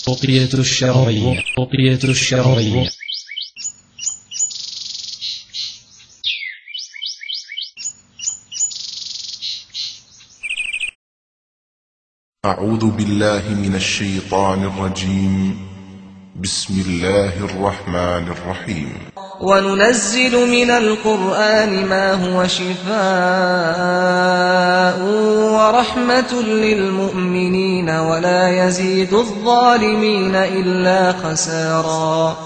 رقية الشرعية. رقية الشرعية. أعوذ بالله من الشيطان الرجيم. بسم الله الرحمن الرحيم. وننزل من القرآن ما هو شفاء ورحمة للمؤمنين ولا يزيد الظالمين إلا خسارا.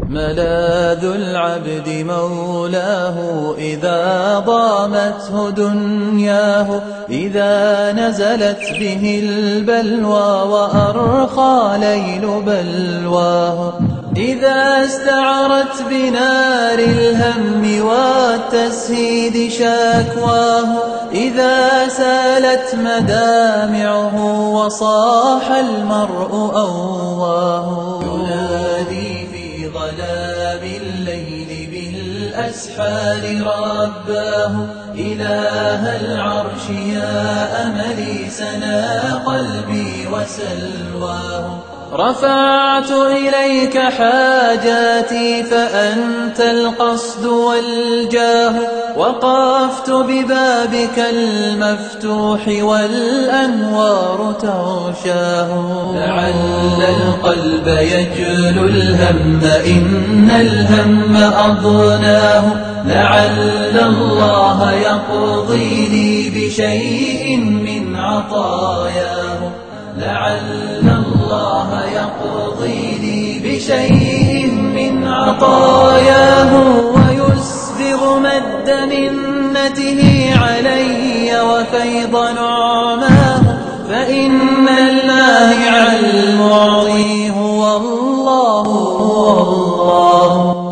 ملاذ العبد مولاه إذا ضامته دنياه، إذا نزلت به البلوى وأرخى ليل بلواه، إذا استعرت بنار الهم والتسهيد شكواه، إذا سالت مدامعه وصاح المرء أواه. ينادي في ظلام الليل بالأسحار رباه، إله العرش يا أملي سنا قلبي وسلواه. رفعت إليك حاجاتي فأنت القصد والجاه، وقفت ببابك المفتوح والأنوار تغشاه. لعل القلب يجلو الهم إن الهم أضناه، لعل الله يقضي لي بشيء من عطاياه، لعل الله يقضي لي بشيء من عطاياه، ويسبغ مد منته علي وفيض نعماه، فإن الناهع المعطي هو الله هو الله.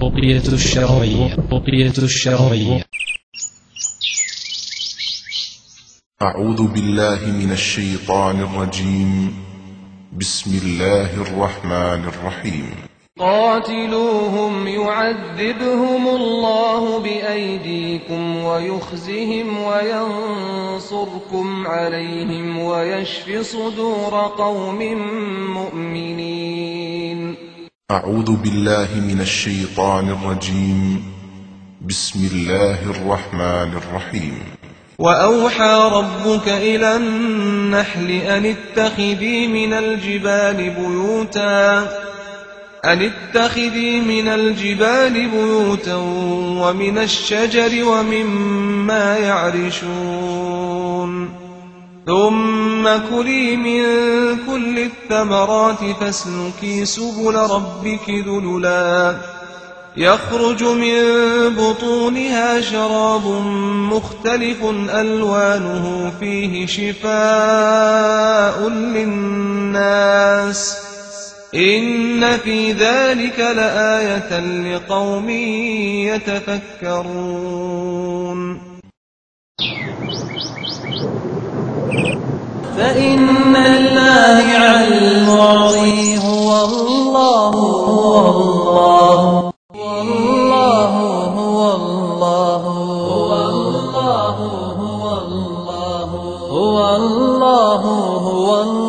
رقية الشرعية. رقية الشرعية. أعوذ بالله من الشيطان الرجيم. بسم الله الرحمن الرحيم. قاتلوهم يعذبهم الله بأيديكم ويخزهم وينصركم عليهم ويشف صدور قوم مؤمنين. أعوذ بالله من الشيطان الرجيم. بسم الله الرحمن الرحيم. وأوحى ربك إلى النحل أن اتخذي من الجبال بيوتا ومن الشجر ومما يعرشون، ثم كلي من كل الثمرات فاسلكي سبل ربك ذللا يخرج من بطونها شراب مختلف ألوانه فيه شفاء للناس، إن في ذلك لآية لقوم يتفكرون. فإن الناهع المعطي هو الله هو الله. والله هو الله هو الله هو الله هو الله هو الله.